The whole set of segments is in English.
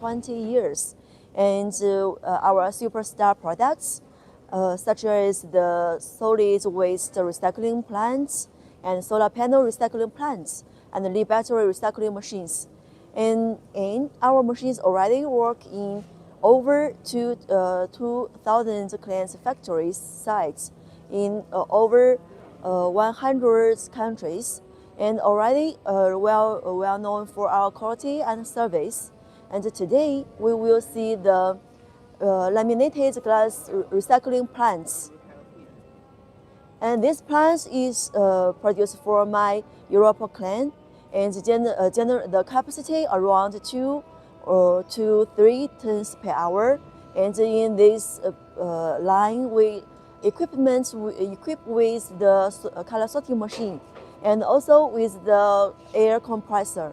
20 years. And our superstar products, such as the solid waste recycling plants and solar panel recycling plants and the battery recycling machines. And our machines already work in over 2,000 clients' factories sites in over 100 countries, and already well known for our quality and service. And today we will see the laminated glass recycling plants. And this plant is produced for my Europe clan, and the capacity around 2 to 3 tons per hour. And in this line, we equip with the color sorting machine and also with the air compressor.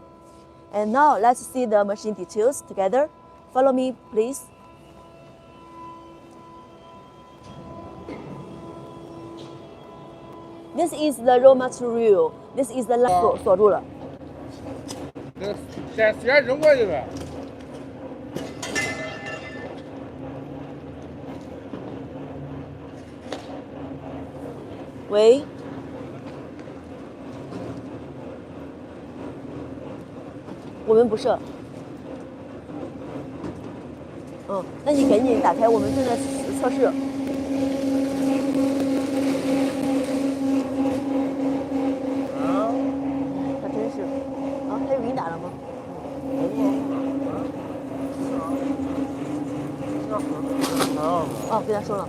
And now let's see the machine details together. Follow me, please. This is the raw material. This is the 锁住了。先扔过去呗。喂。我们不是。那你赶紧打开，我们正在测试。他真是。他有给你打了吗？跟他说了。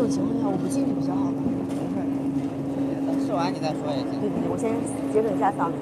情况下我不进去比较好吧？没事，等试完你再说也行。对，我先节省一下嗓子。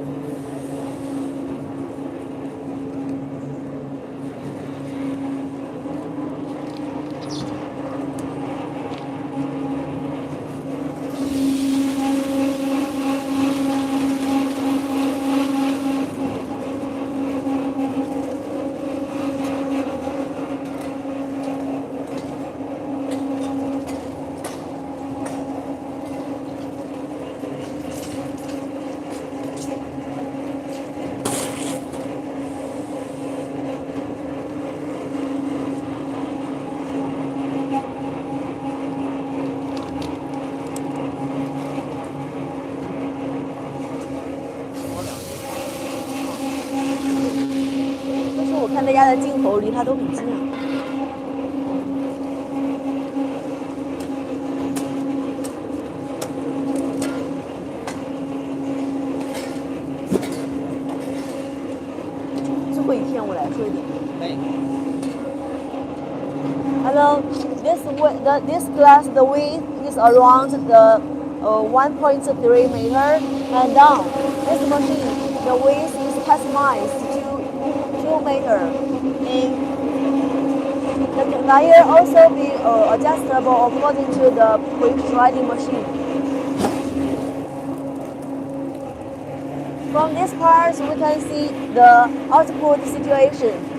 看大家的镜头离它都很近啊。最后一天我来说一点。Hello, this glass the width is around the 1.3 meter, and down this machine The width is customized to 2 meters. And the conveyor also be adjustable according to the pre-shredding machine. From this part, we can see the output situation.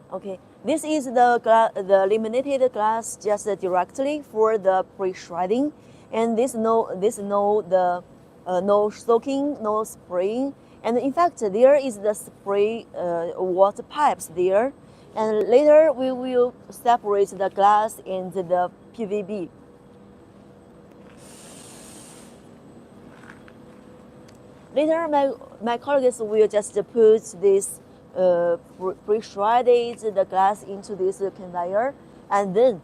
Okay, this is the laminated glass just directly for the pre-shredding, and this no soaking, no spraying, and in fact there is the spray water pipes there, and later we will separate the glass and the PVB. Later, my colleagues will just put this pre-shredded the glass into this conveyor, and then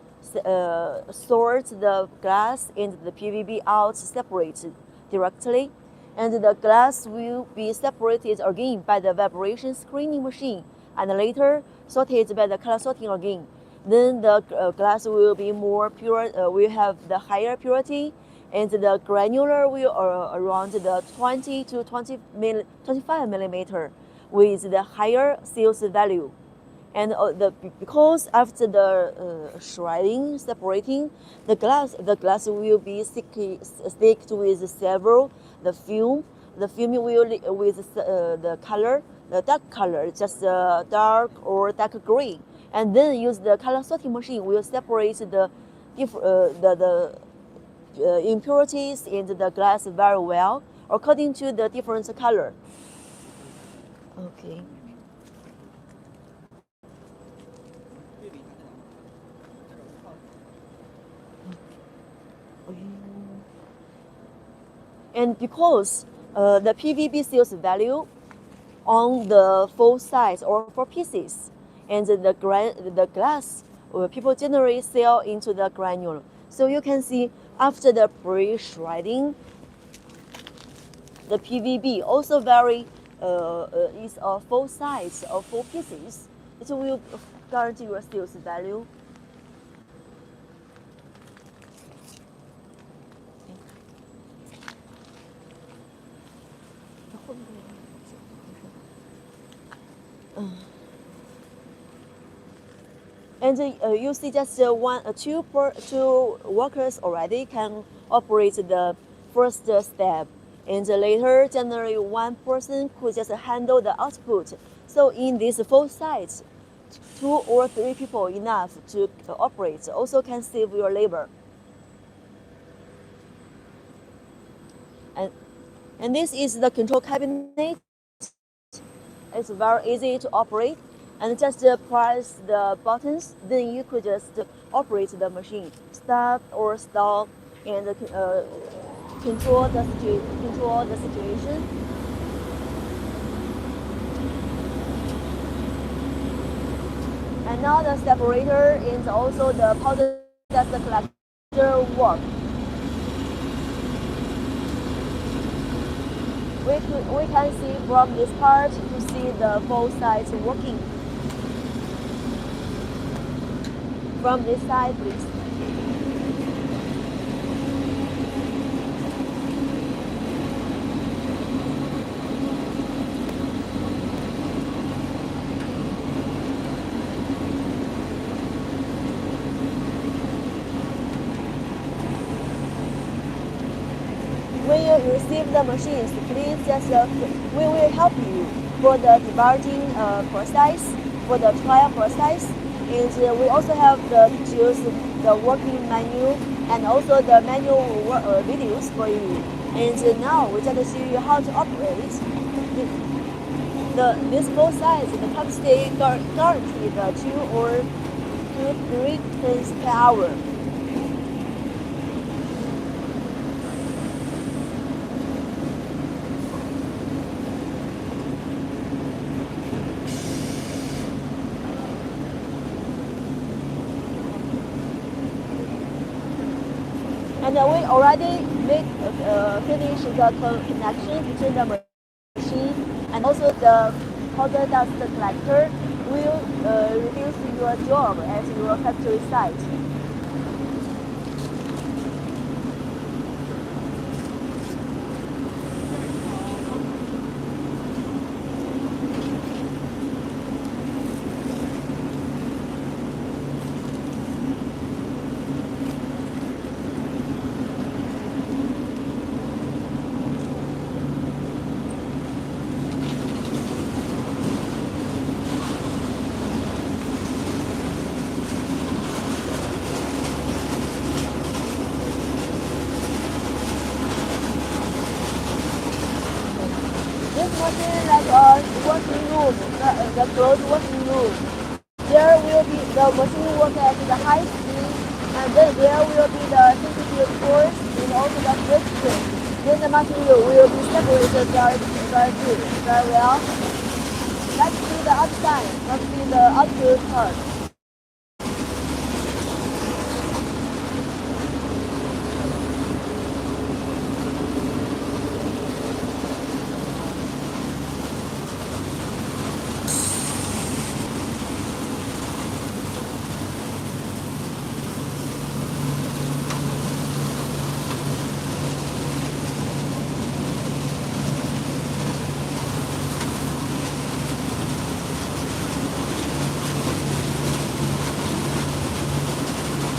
sort the glass and the PVB out separated directly, and the glass will be separated again by the vibration screening machine, and later sorted by the color sorting again. Then the glass will be more pure, will have the higher purity, and the granular will around the 20 to 25 millimeter with the higher sales value. And because after the shredding, separating, the glass will be sticked with several the film. The film will with the color, the dark color, just dark or dark gray, and then use the color sorting machine will separate the impurities in the glass very well according to the different color. Okay. And because the PVB sales value on the full size or 4 pieces, and the glass people generally sell into the granular. So you can see after the pre-shredding, the PVB also very is a full size of 4 pieces. It will guarantee your sales value. And you see just two workers already can operate the first step. And later, generally, one person could just handle the output. So in this full size, 2 or 3 people enough to operate also can save your labor. And this is the control cabinet. It's very easy to operate, and just press the buttons, then you could just operate the machine, start or stop, and control the situation. And now the separator and also the powder dust collector work. We can see from this part to see the both sides working. From this side, please. When you receive the machines, please just we will help you for the debugging process, for the trial process, and we also have choose the working menu and also the manual videos for you. And now we just show you how to operate this both sides. The capacity guaranteed 2 or 3 tons per hour. And we already finished the connection between the machine and also the powder dust collector will reduce your job at your factory site. This machine like a washing room, the clothes washing room. There will be the machine work at the high speed, and then there will be the sensitive force and also the friction. Then the material will be separated very good, very well. Let's see the outside, let's see the output part.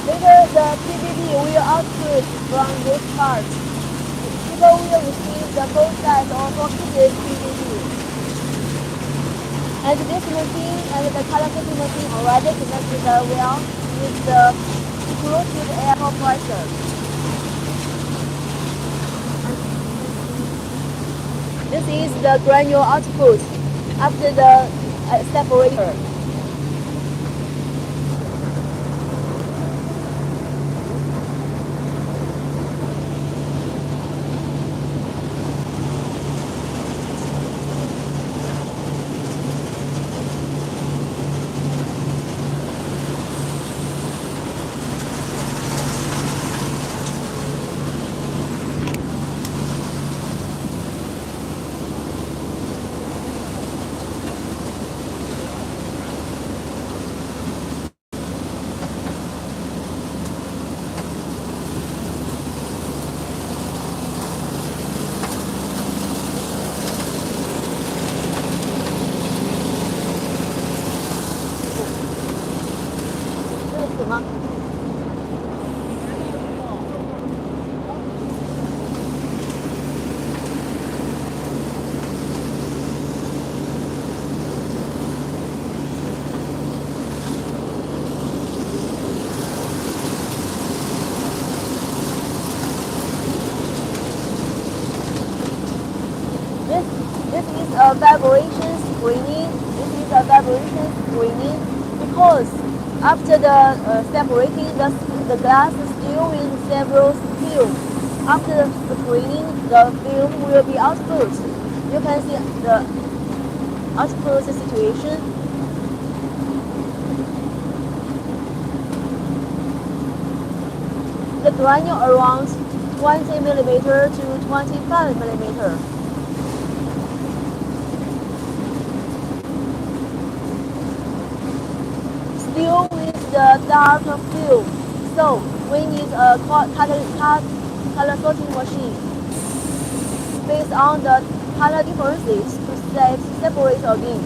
Later, the PVB will output from this part. People will receive the full set of pieces PVB. And this machine and the color cutting machine already connected well with the explosive air compressor. This is the granule output after the separator. This is a vibration screening. This is a vibration screening because after the separating, the glass is still in several film. After the screening, the film will be output. You can see the output situation. The granule around 20 millimeter to 25 millimeter. Still with the dark film, so we need a color sorting machine based on the color differences to separate again.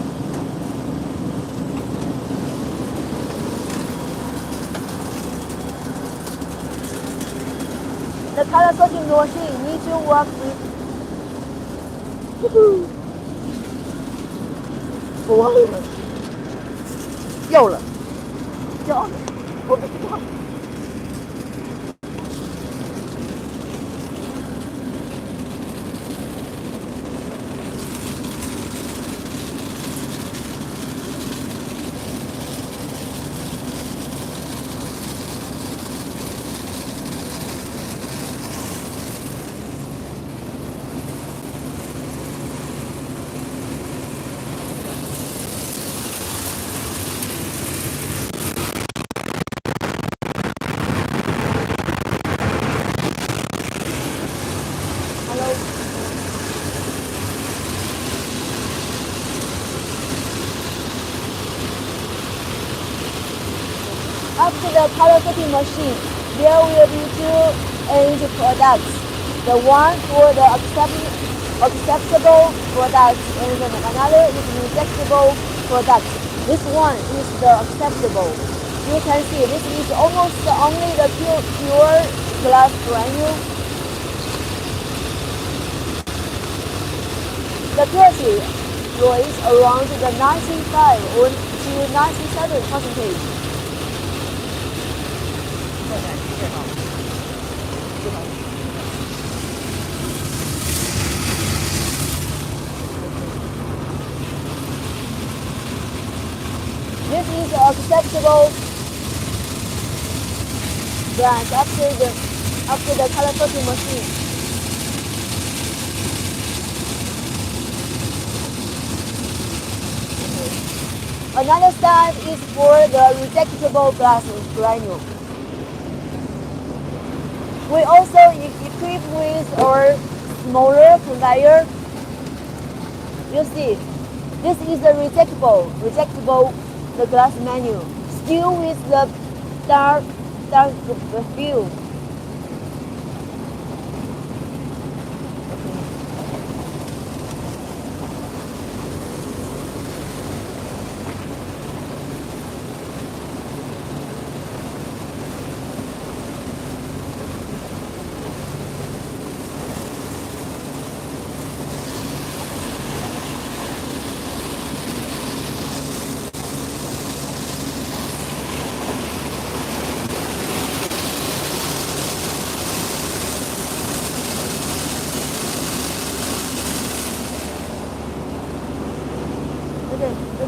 The color sorting machine needs to work with. Yo了，掉了，我不知道。After the color sorting machine, there will be two end products. The one for the acceptable product and another is rejectable product. This one is the acceptable. You can see this is almost only the pure glass granule. The purity rate around the 95 or to 97%. 这台机械号，这台。This is acceptable glass after the color sorting machine. Another side is for the rejectable glass granule. We also equip with our smaller conveyor. You see, this is the rejectable the glass menu, still with the dark view.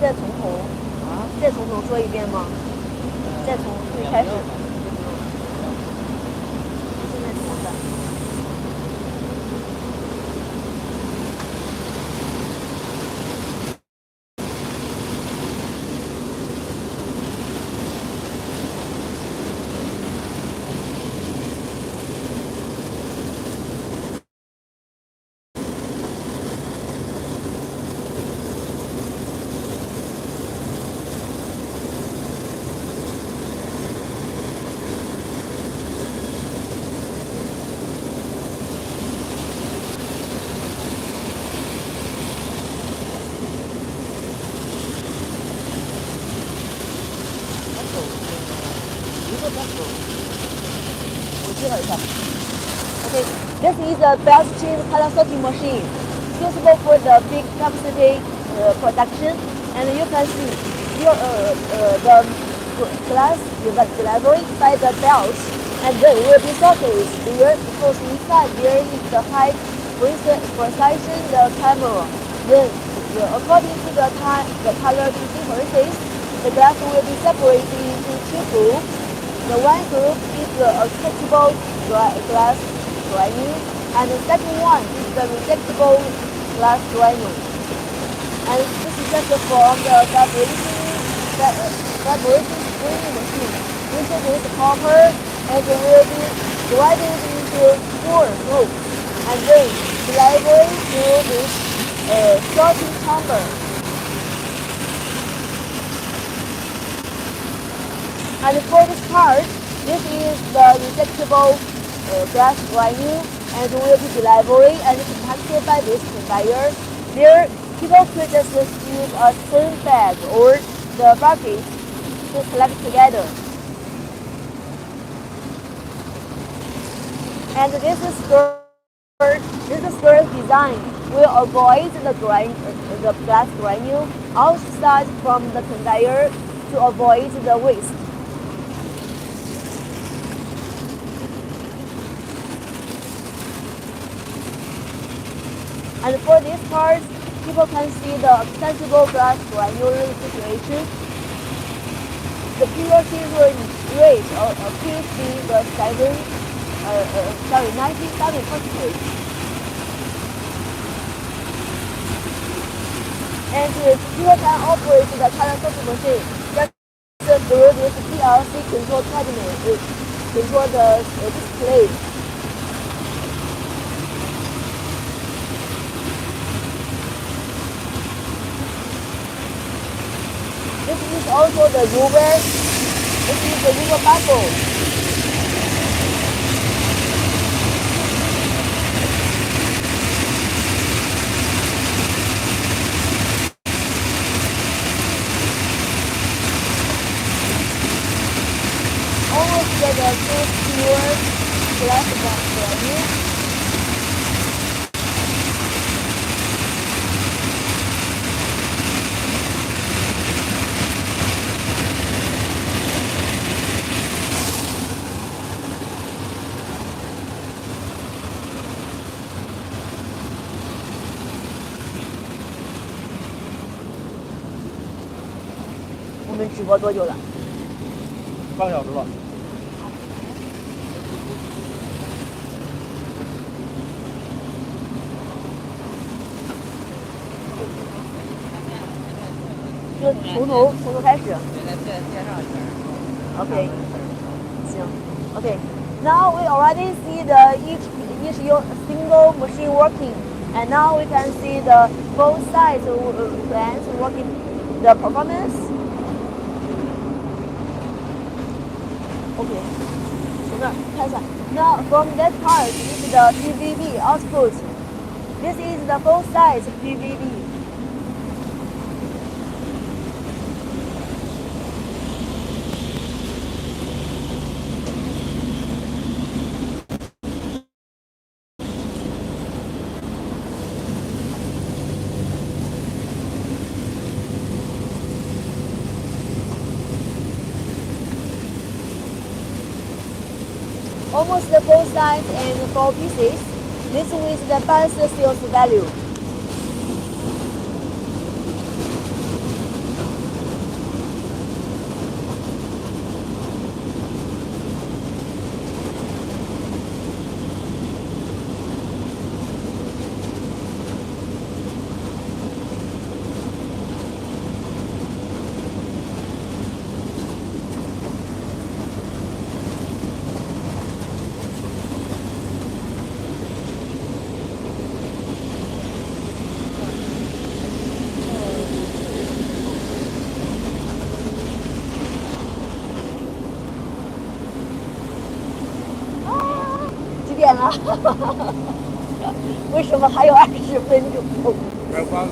再从头啊，再从头说一遍吗？再从最开始。现在调的。Okay, this is a best-chip color sorting machine, suitable for the big capacity production. And you can see here the glass delivery by the belt, and then will be sorted here because inside there is the high precision the camera. Then, according to the color differences, the glass will be separated into two groups. The one group is the acceptable glass granule, and the second one is the rejectable glass granule. And this is just from the vibration screening machine. Inside is copper, and it will be divided into 4 groups, and then delivered to this sorting chamber. And for this part, this is the rejectable glass granule, and will be delivered and compacted by this conveyor. There, people could just use a thin bag or the bucket to collect together. And this skirt design will avoid the glass granule outside from the conveyor to avoid the waste. And for this part, people can see the accessible glass granule situation. The purity rate appears to be the 97%. And people can operate the color sorting machine just through this PLC control cabinet to control the display. This is also the ruler This is the little bubble. Almost get a good pure glass box value.我们直播多久了？半个小时了。就从头开始。给他介绍一下。 OK，行。OK， now we already see the each single machine working, and now we can see the both sides plans working, the performance. OK， 从这儿看一下。Now from that part is the PVB output. This is the both sides PVB. Almost the both sides and 4 pieces. This with the best sales value. Ah, 为什么还有20分钟？开关。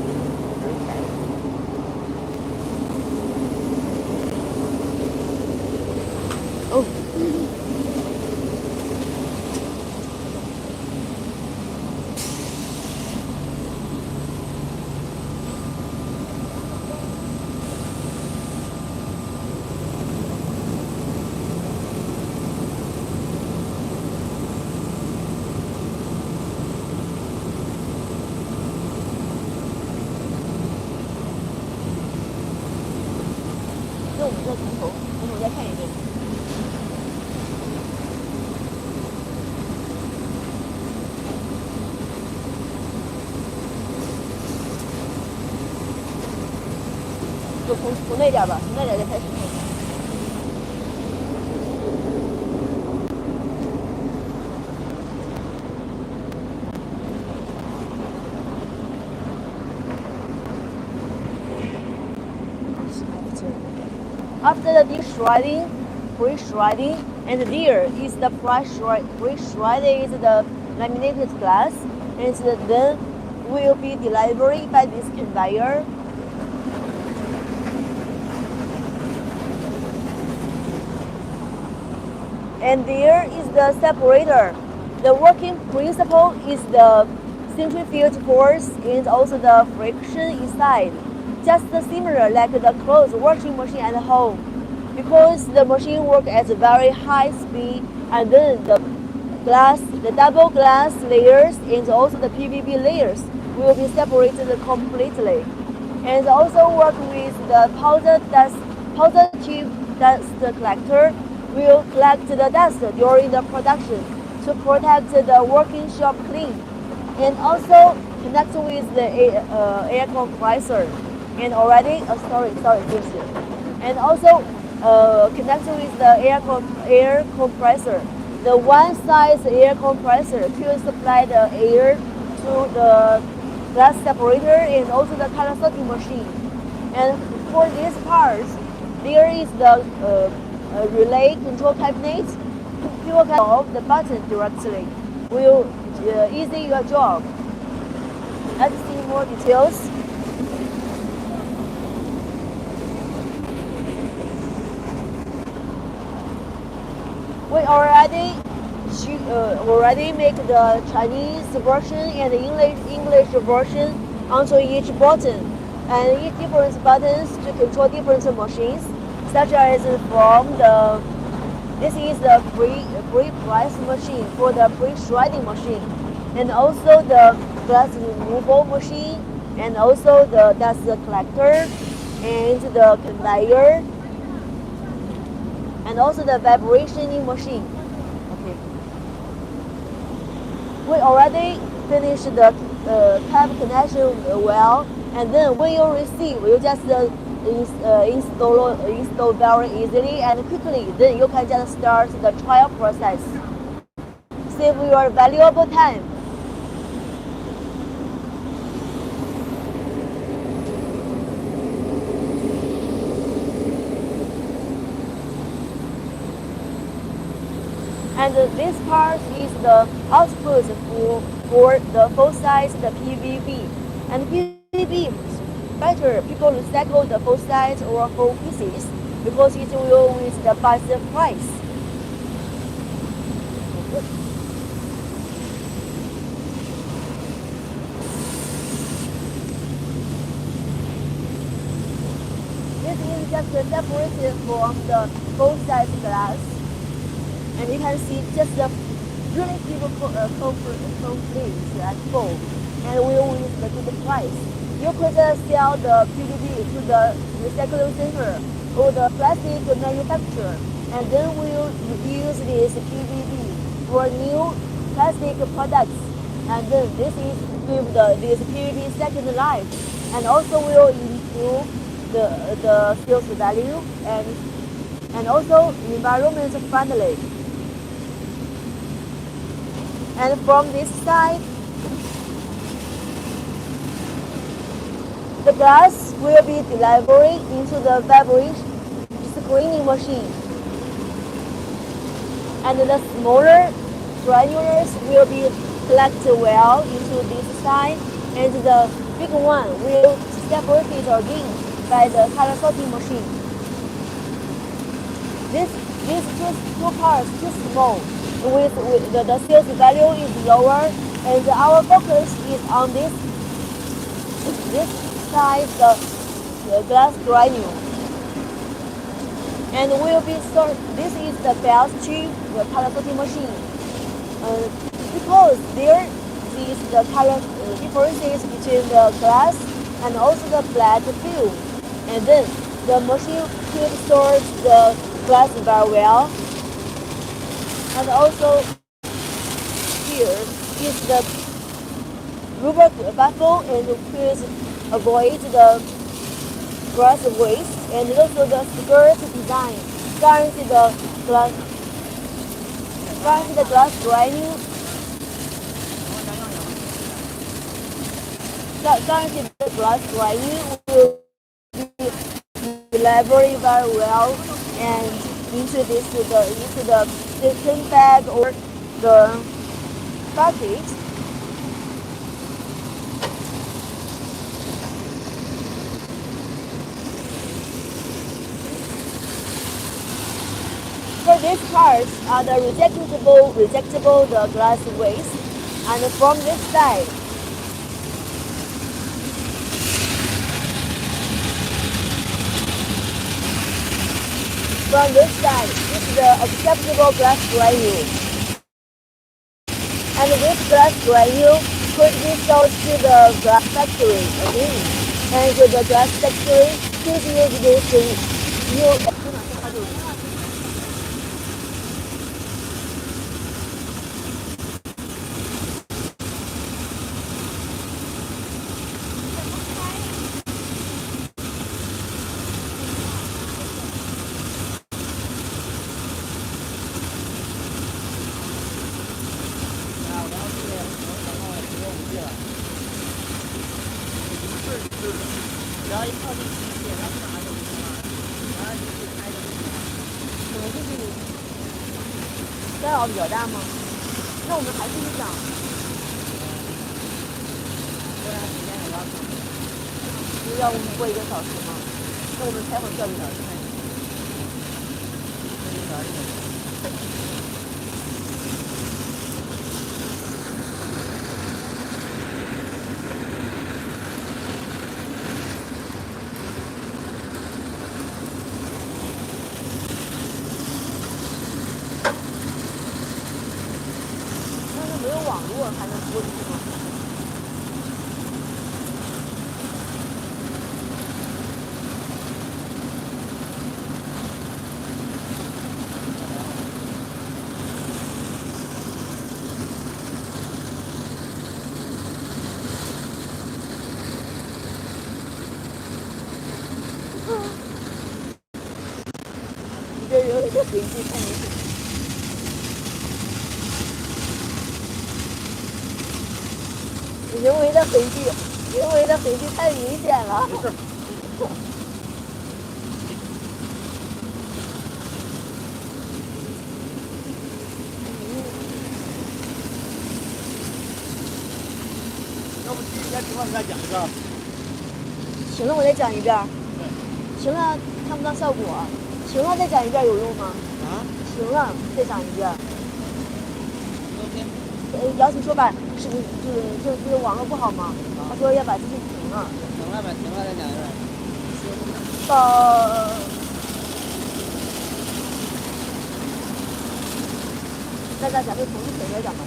哦。那我们再从头再看一遍。就从那点吧，从那点就开始。After the de-shredding, pre-shredding, and there is the pre-shredded the laminated glass, and then will be delivered by this conveyor. And there is the separator. The working principle is the centrifuge force and also the friction inside. Just similar like the clothes washing machine at home, because the machine works at very high speed, and then the double glass layers and also the PVB layers will be separated completely, and also work with the powder tube dust collector will collect the dust during the production to protect the working shop clean, and also connect with the air compressor. And already, and also connect with the air compressor. The one size air compressor to supply the air to the glass separator and also the color sorting machine. And for these parts, there is the relay control cabinet, people can off the button directly. Will easy your job. Let's see more details. We already make the Chinese version and the English version onto each button, and each different buttons to control different machines, such as this is the pre-press machine for the pre-shredding machine, and also the glass removal machine, and also the dust collector, and the conveyor, and also the vibrationing machine. Okay. We already finished the tap connection well, and then when you receive, you just install very easily and quickly. Then you can just start the trial process. Save your valuable time. And this part is the output for the full size, the PVB. And PVB, better people recycle the full size or full pieces because it will with the best price. This is just separated from the full size glass. And you can see just the really people complete and full, and will with the good price. You could sell the PVB to the recycling center or the plastic manufacturer, and then we'll use this PVB for new plastic products, and then this is give this PVB second life, and also will improve the sales value and also environment friendly. And from this side, the glass will be delivered into the vibration screening machine. And the smaller granulars will be collected well into this side, and the big one will separate it again by the color sorting machine. These two parts too small. With the sales value is lower, and our focus is on this side, the glass granule, and will be sort. This is the best chip, the color sorting machine, because there is the color differences between the glass and also the flat film, and then the machine could sort the glass very well. And also here is the rubber buckle, and could avoid the glass waste, and also the skirt design guarantee the glass granule. Guarantee the glass granule will be delivered very well and into the tin bag or the bucket. For these parts are the rejectable the glass waste, and from this side, is the acceptable glass granule. And this glass granule could be sold to the glass factory again. And to the glass factory could use this new. 干扰比较大吗？那我们还是讲，不然时间很拉长，就是要过1个小时吗？那我们采访需要多少时间？1个小时。但是没有网络还能播出去吗？你这有一个痕迹太明显。人为的痕迹太明显了。没事。要不提前情况你再讲一个。行了，我再讲一遍。对。行了，看不到效果。行了，再讲一遍有用吗？啊？行了，再讲一遍。姚琴说吧，是不是就是网络不好吗？他说要把机器停了。停了呗，停了再讲一遍。大家讲就同一时间讲吧。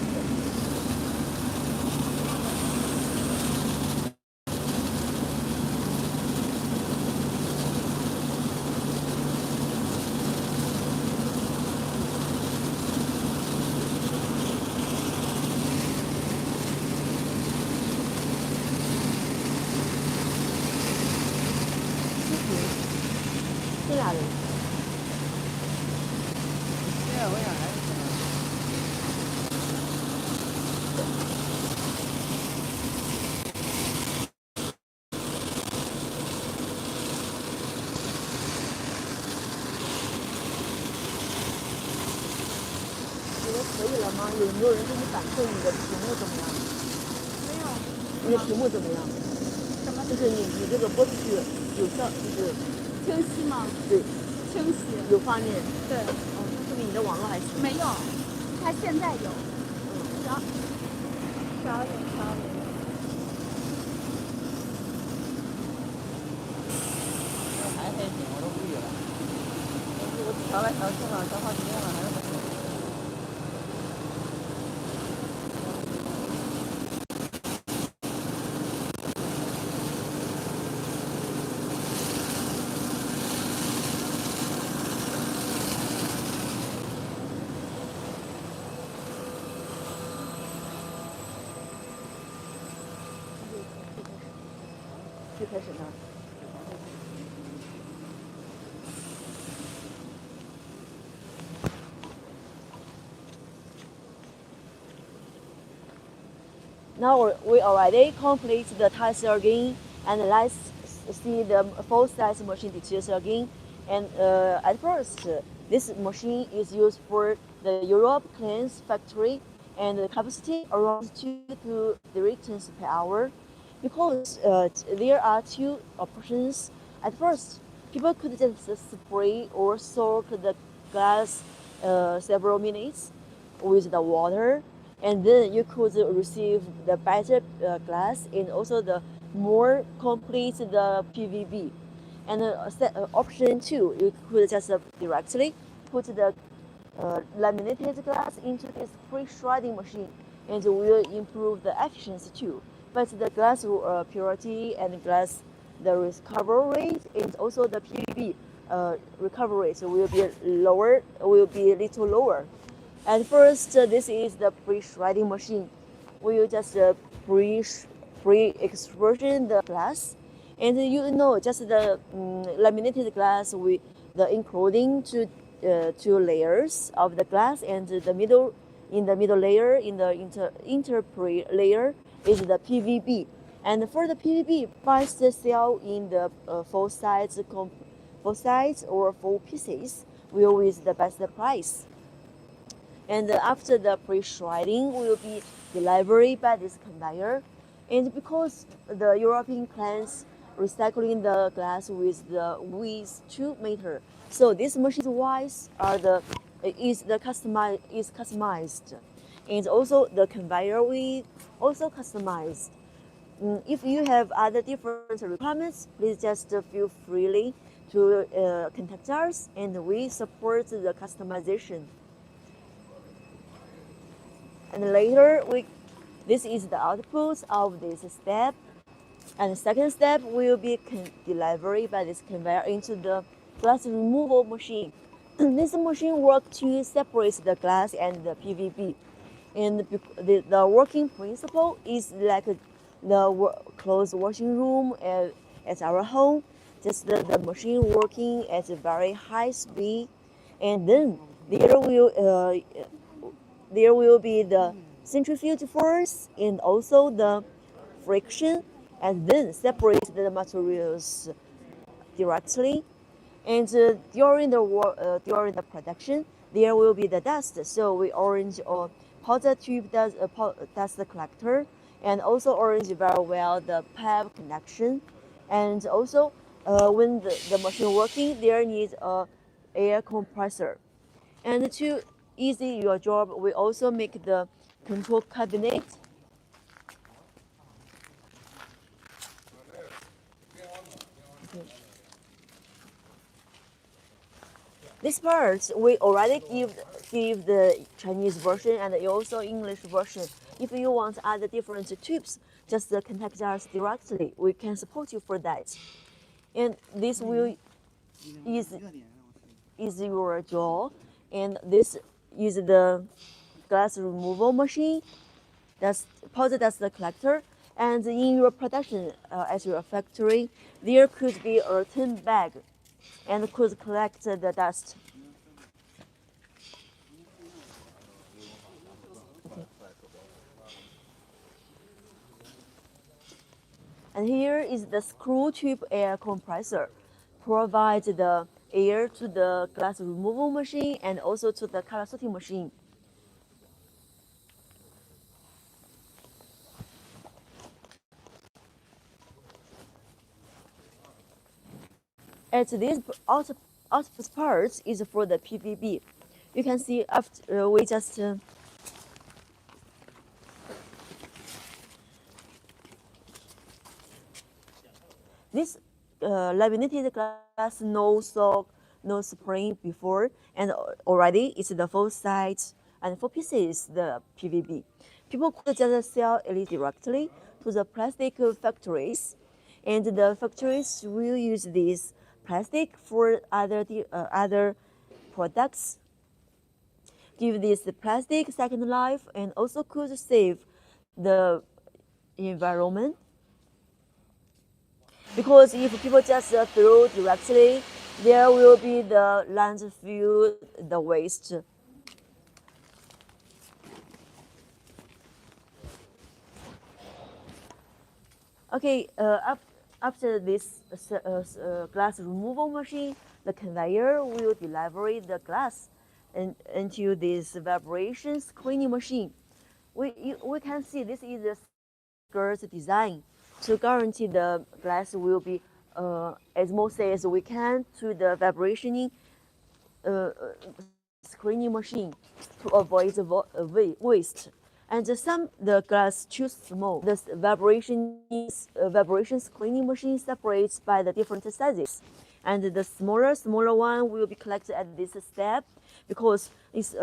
这俩人。现在我想还是停了。觉得可以了吗？有没有人给你反馈你的屏幕怎么样？没有。你的屏幕怎么样？什么？就是你这个播出去有效，就是清晰吗？对，清晰。有画面。对。哦，那说明你的网络还行。没有，它现在有。12点。还挺，我都无语了。我调来调去了，调好几遍了，还是不行。最开始呢？Now we already complete the test again, and let's see the full size machine details again. And at first, this machine is used for the Europe cleans factory, and the capacity around 2 to 3 tons per hour. Because there are 2 options. At first, people could just spray or soak the glass several minutes with the water, and then you could receive the better glass and also the more complete the PVB. And option 2, you could just directly put the laminated glass into this pre-shredding machine, and will improve the efficiency too. But the glass purity and glass the recovery rate and also the PVB recovery rate will be lower, will be a little lower. At first, this is the pre-shredding machine. We will just pre-extrusion the glass, and you know just the laminated glass with the including 2 layers of the glass, and the middle layer in the interpre layer is the PVB. And for the PVB, best sell in the full size or full pieces will with the best price. And after the pre-shredding will be delivered by this conveyor. And because the European plants recycling the glass with the width 2 meter, so this machine's wise are the is customized, and also the conveyor we also customized. If you have other different requirements, please just feel freely to contact us, and we support the customization. And later, this is the output of this step. And the second step will be delivered by this conveyor into the glass removal machine. This machine works to separate the glass and the PVB. And the working principle is like the closed washing room at our home. Just the machine working at a very high speed. And then there will be the centrifuge force and also the friction, and then separate the materials directly. And during the production, there will be the dust. So we arrange a powder tube dust collector, and also arrange very well the pipe connection. And also, when the machine working, there needs a air compressor. And to easy your job, we also make the control cabinet. Okay. This part we already give the Chinese version and also English version. If you want other different tubes, just contact us directly. We can support you for that. And this will is your job. And this is the glass removal machine. That's powder dust collector. And in your production at your factory, there could be a tin bag and could collect the dust. Okay. And here is the screw tube air compressor. Provides the air to the glass removal machine and also to the color sorting machine. At this output part is for the PVB. You can see after we just this laminated glass no soak, no spring before, and already it's the full size and 4 pieces the PVB. People could just sell it directly to the plastic factories, and the factories will use this plastic for other products. Give this plastic second life and also could save the environment. Because if people just throw directly, there will be the landfill, the waste. Okay, after this glass removal machine, the conveyor will deliver the glass into this vibrations cleaning machine. We can see this is the skirt design to guarantee the glass will be as smooth as we can to the vibrationing screening machine to avoid the waste. And the glass too small. The vibrations cleaning machine separates by the different sizes, and the smaller one will be collected at this step because it's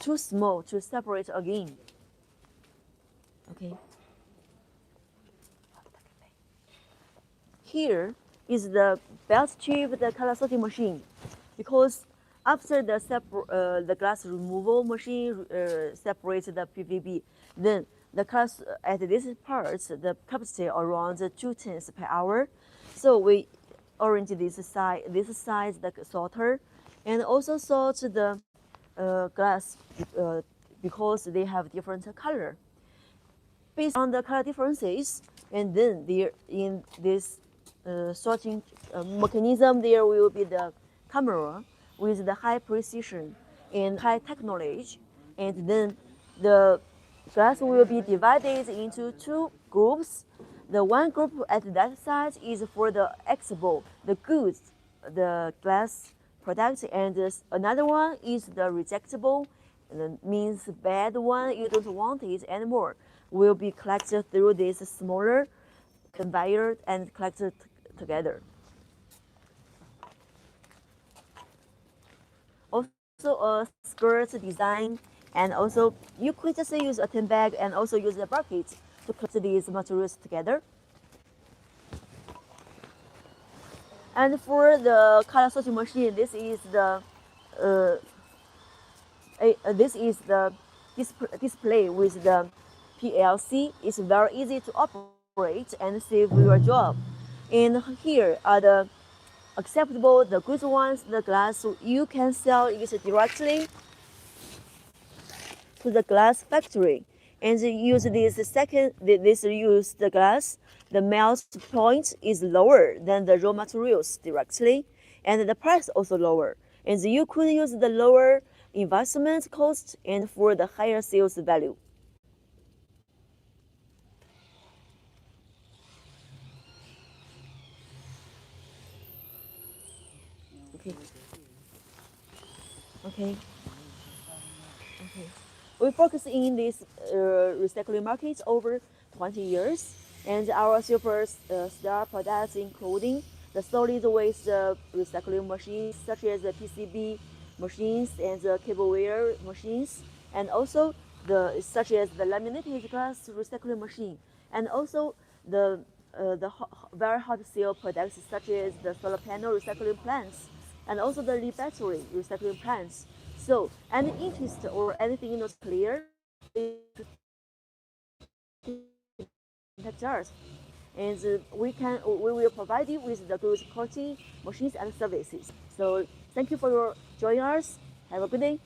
too small to separate again. Okay. Here is the belt tube, the color sorting machine, because after the glass removal machine separates the PVB, then the glass at this part the capacity around 2 tons per hour. So we arrange this size the sorter, and also sort the glass because they have different color. Based on the color differences, and then there in this sorting mechanism, there will be the camera with the high precision. and high technology. And then the glass will be divided into two groups. The one group at that side is for the exportable, the goods, the glass products, and another one is the rejectable, and that means bad one, you don't want it anymore, will be collected through this smaller conveyor and collected together. Also a skirt design, and also you could just use a tin bag and also use a bucket to collect these materials together. And for the color sorting machine, this is the display with the PLC. It's very easy to operate and save your job. And here are the acceptable, the good ones, the glass. You can sell it directly to the glass factory and use this use the glass. The melt point is lower than the raw materials directly, and the price also lower. And you could use the lower investment cost and for the higher sales value. Okay. Okay. Okay. We focus in this recycling market over 20 years, and our superstar products including the solid waste recycling machines such as the PCB machines and the cableware machines, and also such as the laminated glass recycling machine, and also the very hot sale products such as the solar panel recycling plants, and also the lead battery recycling plants. So, any interest or anything not clear, contact us, and we will provide you with the good quality machines and services. So, thank you for your joining us. Have a good day.